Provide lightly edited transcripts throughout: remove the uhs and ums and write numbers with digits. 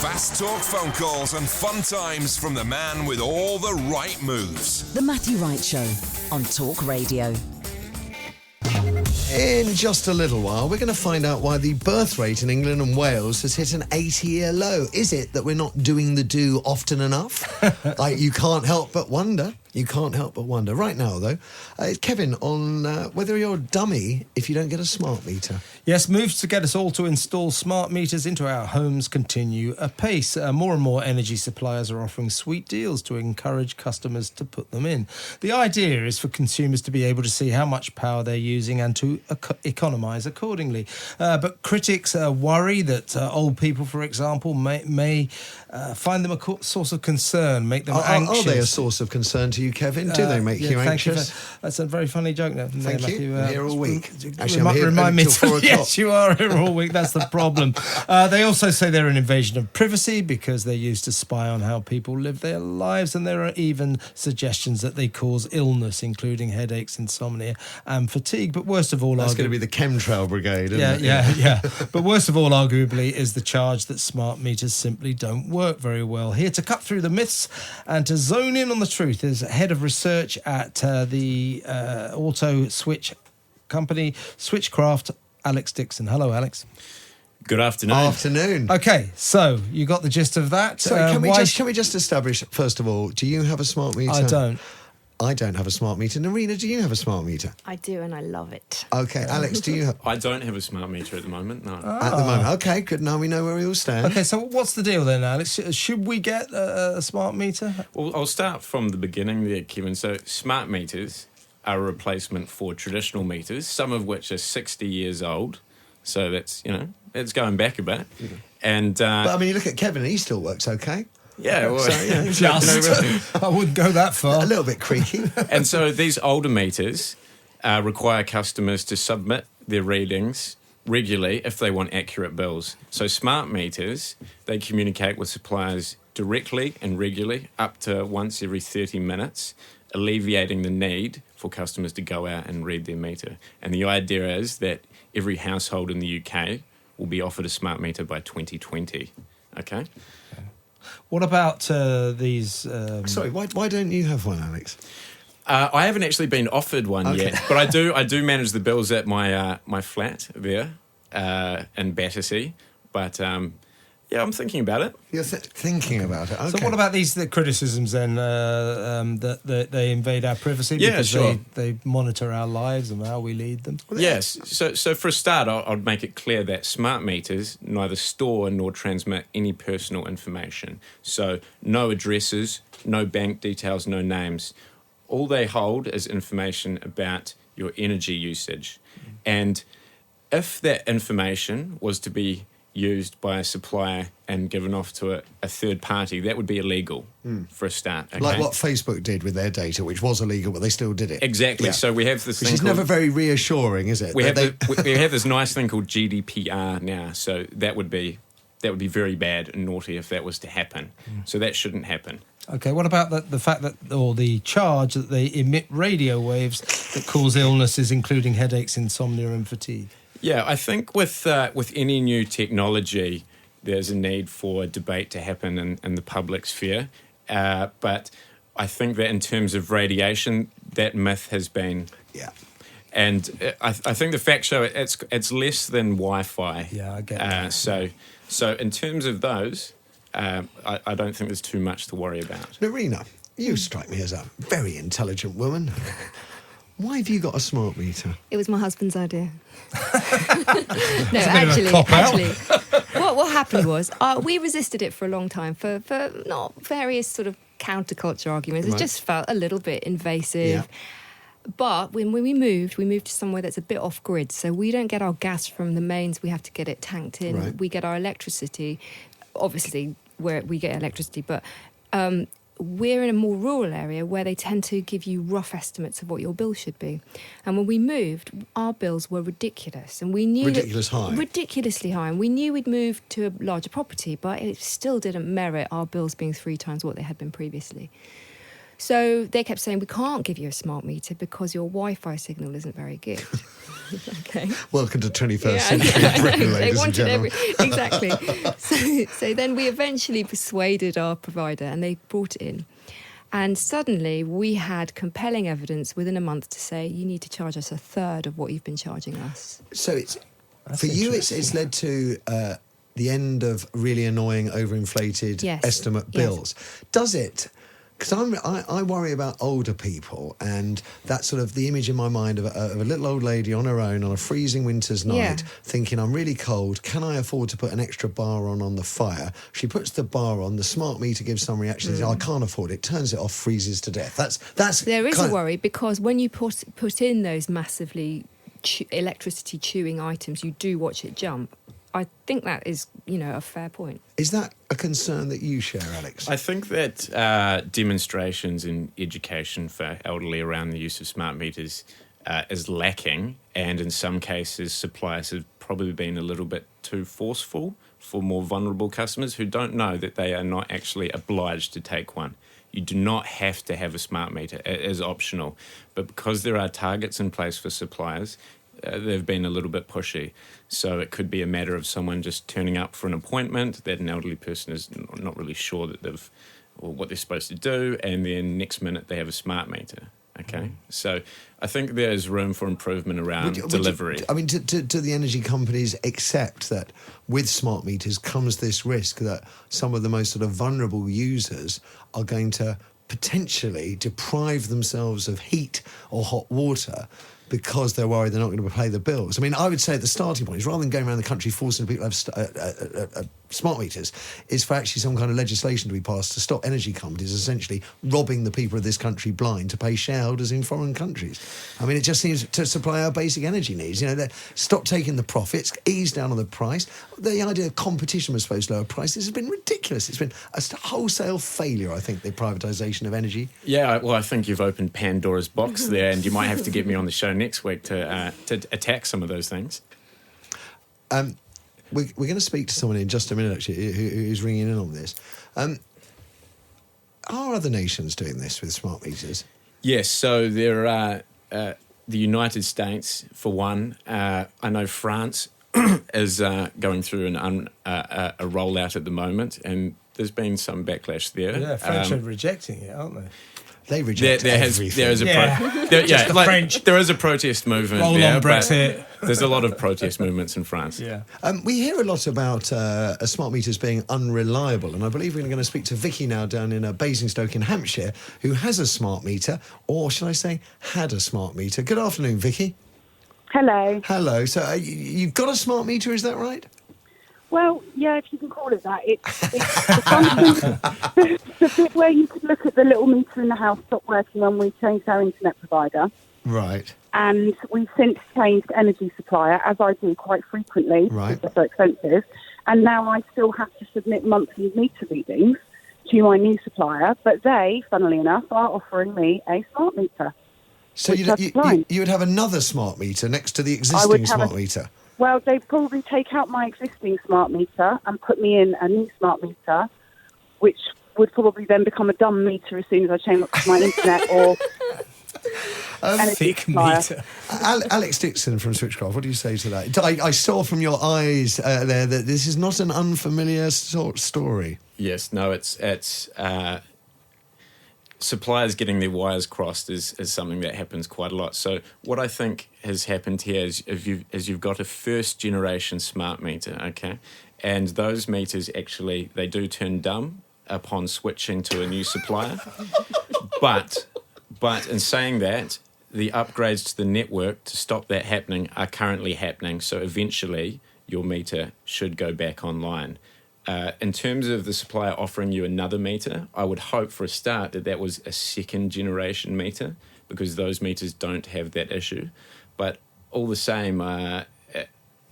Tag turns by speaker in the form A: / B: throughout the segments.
A: Fast talk phone calls and fun times from the man with all the right moves.
B: The Mathew Wright Show on Talk Radio.
C: In just a little while, we're going to find out why the birth rate in England and Wales has hit an 80-year low. Is it that we're not doing the do often enough? You can't help but wonder. You can't help but wonder. Right now, though, Kevin, on whether you're a dummy if you don't get a smart meter.
D: Yes, moves to get us all to install smart meters into our homes continue apace. More and more energy suppliers are offering sweet deals to encourage customers to put them in. The idea is for consumers to be able to see how much power they're using and to economise accordingly. But critics worry that old people, for example, may find them a source of concern, make them anxious.
C: Are they a source of concern to you, Kevin? Do they make you anxious?
D: That's a very funny joke.
C: Thank you. I'm here all week.
D: Actually, I'm here until 4 o'clock. Yes, you are here all week. That's the problem. They also say they're an invasion of privacy because they're used to spy on how people live their lives, and there are even suggestions that they cause illness, including headaches, insomnia, and fatigue. But worst of all,
C: that's going to be the chemtrail brigade, isn't it?
D: Yeah. But worst of all, arguably, is the charge that smart meters simply don't work very well. Here to cut through the myths and to zone in on the truth is head of research at the auto switch company Switchcraft, Alex Dickson. Hello, Alex.
E: Good afternoon.
C: Afternoon.
D: Okay, so you got the gist of that.
C: Sorry, can we just establish, first of all, do you have a smart meter? I don't have a smart meter. Narina, do you have a smart meter?
F: I do, and I love it.
C: Okay, Alex, do you have...
E: I don't have a smart meter at the moment, no.
C: At the moment. Okay, good. Now we know where we all stand.
D: Okay, so what's the deal then, Alex? Should we get a smart meter?
E: Well, I'll start from the beginning there, Kevin. So smart meters are a replacement for traditional meters, some of which are 60 years old. So that's, it's going back a bit.
C: Mm-hmm.
E: And
C: but, I mean, you look at Kevin, he still works okay.
E: Yeah, well,
D: I wouldn't go that far.
C: A little bit creaky.
E: And so these older meters require customers to submit their readings regularly if they want accurate bills. So smart meters, they communicate with suppliers directly and regularly, up to once every 30 minutes, alleviating the need for customers to go out and read their meter. And the idea is that every household in the UK will be offered a smart meter by 2020. Okay?
D: What about these...
C: Sorry, why don't you have one, Alex?
E: I haven't actually been offered one yet, but I do manage the bills at my flat there in Battersea. But I'm thinking about it.
C: You're thinking about it. Okay.
D: So what about the criticisms then that they invade our privacy because
E: sure.
D: they monitor our lives and how we lead them?
E: Yes. So for a start, I'd make it clear that smart meters neither store nor transmit any personal information. So no addresses, no bank details, no names. All they hold is information about your energy usage. And if that information was to be used by a supplier and given off to a third party, that would be illegal for a start. Okay?
C: Like what Facebook did with their data, which was illegal, but they still did it.
E: Exactly. Yeah. So we have this thing
C: which is never very reassuring, is it?
E: We have this nice thing called GDPR now, so that would be very bad and naughty if that was to happen. So that shouldn't happen.
D: Okay, what about the fact that, or the charge that they emit radio waves that cause illnesses, including headaches, insomnia and fatigue?
E: Yeah, I think with any new technology, there's a need for debate to happen in the public sphere. But I think that in terms of radiation, that myth has been...
C: Yeah.
E: And I think the facts show it's less than Wi-Fi.
D: Yeah, I get that.
E: So in terms of those, I don't think there's too much to worry about.
C: Narina, you strike me as a very intelligent woman. Why have you got a smart meter?
F: It was my husband's idea. No, actually, what happened was we resisted it for a long time for not various sort of counterculture arguments. It just felt a little bit invasive. Yeah. But when we moved to somewhere that's a bit off-grid, so we don't get our gas from the mains, we have to get it tanked in. Right. We get our electricity, obviously, where we get electricity, but we're in a more rural area where they tend to give you rough estimates of what your bill should be. And when we moved, our bills were ridiculous. And we knew ridiculously high. And we knew we'd moved to a larger property, but it still didn't merit our bills being 3 times what they had been previously. So they kept saying, we can't give you a smart meter because your Wi-Fi signal isn't very good. Okay.
C: Welcome to 21st century Britain, ladies and gentlemen.
F: Exactly. So then we eventually persuaded our provider and they brought it in. And suddenly we had compelling evidence within a month to say, you need to charge us a third of what you've been charging us.
C: So for you, it's led to the end of really annoying, overinflated estimate bills. Does it? Because I worry about older people, and that's sort of the image in my mind of a little old lady on her own on a freezing winter's night, thinking, I'm really cold, can I afford to put an extra bar on the fire? She puts the bar on, the smart meter gives some reaction, I can't afford it, turns it off, freezes to death. That's
F: there is a worry, because when you put in those massively electricity chewing items, you do watch it jump. I think that is, a fair point.
C: Is that a concern that you share, Alex?
E: I think that demonstrations in education for elderly around the use of smart meters is lacking, and in some cases suppliers have probably been a little bit too forceful for more vulnerable customers who don't know that they are not actually obliged to take one. You do not have to have a smart meter. It is optional. But because there are targets in place for suppliers, they've been a little bit pushy. So it could be a matter of someone just turning up for an appointment that an elderly person is not really sure that what they're supposed to do, and then next minute they have a smart meter. Okay, so I think there's room for improvement around delivery.
C: Do the energy companies accept that with smart meters comes this risk that some of the most sort of vulnerable users are going to potentially deprive themselves of heat or hot water because they're worried they're not going to pay the bills? I mean, I would say the starting point is, rather than going around the country forcing people to have smart meters, is for actually some kind of legislation to be passed to stop energy companies essentially robbing the people of this country blind to pay shareholders in foreign countries. I mean, it just seems to supply our basic energy needs. Stop taking the profits, ease down on the price. The idea of competition was supposed to lower prices has been ridiculous. It's been a wholesale failure, I think, the privatisation of energy.
E: Yeah, well, I think you've opened Pandora's box there, and you might have to get me on the show next week to attack some of those things.
C: We're going to speak to someone in just a minute, actually, who's ringing in on this. Are other nations doing this with smart meters?
E: Yes, so there are the United States, for one. I know France is going through a rollout at the moment, and there's been some backlash there.
D: Yeah, French are rejecting it, aren't they?
C: They reject everything.
E: There is a protest movement.
D: Roll on Brexit.
E: There's a lot of protest movements in France.
D: Yeah.
C: We hear a lot about smart meters being unreliable, and I believe we're going to speak to Vicky now down in Basingstoke in Hampshire, who has a smart meter, or should I say had a smart meter. Good afternoon, Vicky.
G: Hello.
C: Hello. So you've got a smart meter, is that right?
G: Well, yeah, if you can call it that. It's the bit where you could look at the little meter in the house stopped working when we changed our internet provider.
C: Right.
G: And we've since changed energy supplier, as I do quite frequently,
C: right,
G: because they're so expensive. And now I still have to submit monthly meter readings to my new supplier, but they, funnily enough, are offering me a smart meter.
C: So you would have another smart meter next to the existing smart meter?
G: Well, they'd probably take out my existing smart meter and put me in a new smart meter, which would probably then become a dumb meter as soon as I change my internet or
D: thick meter.
C: Alex Dickson from Switchcraft, what do you say to that? I saw from your eyes there that this is not an unfamiliar story.
E: Yes, no, it's suppliers getting their wires crossed is something that happens quite a lot. So what I think has happened here is you've got a first generation smart meter, okay, and those meters actually, they do turn dumb upon switching to a new supplier. But in saying that, the upgrades to the network to stop that happening are currently happening. So eventually your meter should go back online. In terms of the supplier offering you another meter, I would hope for a start that was a second generation meter, because those meters don't have that issue. But all the same,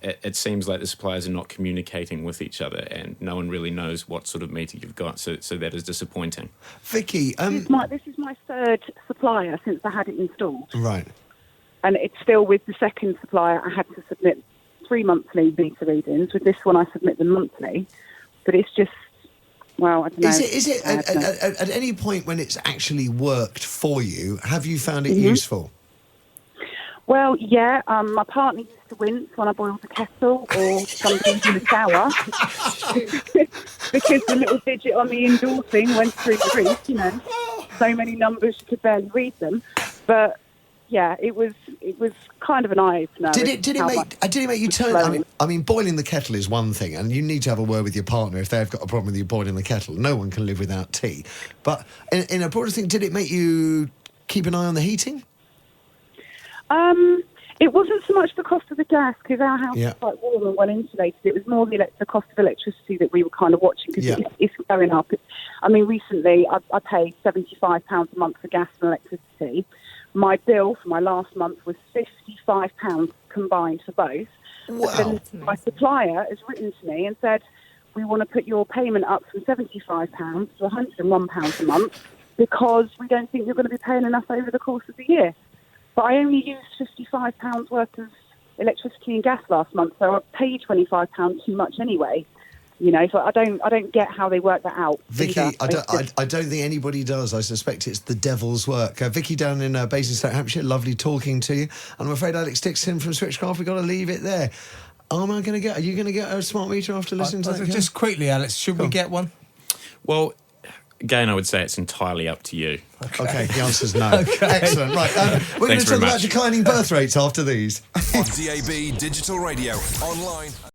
E: it seems like the suppliers are not communicating with each other, and no one really knows what sort of meter you've got. So that is disappointing.
C: Vicky,
G: this is my third supplier since I had it installed.
C: Right.
G: And it's still with the second supplier. I had to submit 3 monthly meter readings. With this one, I submit them monthly. But it's just, well, I don't know.
C: Is it at any point when it's actually worked for you, have you found it useful?
G: Well, yeah, my partner used to wince when I boiled the kettle or something in the shower because the little digit on the indoor thing went through the roof, you know. So many numbers you could barely read them. But yeah, it was kind of an eye-opener.
C: Did it make you turn? I mean, boiling the kettle is one thing, and you need to have a word with your partner if they've got a problem with you boiling the kettle. No one can live without tea. But in a broader thing, did it make you keep an eye on the heating?
G: It wasn't so much the cost of the gas, because our house is quite warm and well insulated. It was more the cost of electricity that we were kind of watching, because it's going up. I mean, recently I paid £75 a month for gas and electricity. My bill for my last month was £55 combined for both.
C: Wow.
G: But then my supplier has written to me and said, we want to put your payment up from £75 to £101 a month because we don't think you're going to be paying enough over the course of the year. But I only used £55 worth of electricity and gas last month, so I paid £25 too much anyway. You know, so I don't get how they work that out.
C: Vicky, I don't think anybody does. I suspect it's the devil's work. Vicky down in Basingstoke, Hampshire, lovely talking to you. And I'm afraid Alex Dickson from Switchcraft, we've got to leave it there. Are you going to get a smart meter after listening to that?
D: Just quickly, Alex, should we get one?
E: Well, again, I would say it's entirely up to you.
C: Okay, the answer's no. Okay. Excellent. Right, we're going to talk about declining birth rates after these.
A: On DAB Digital Radio, online.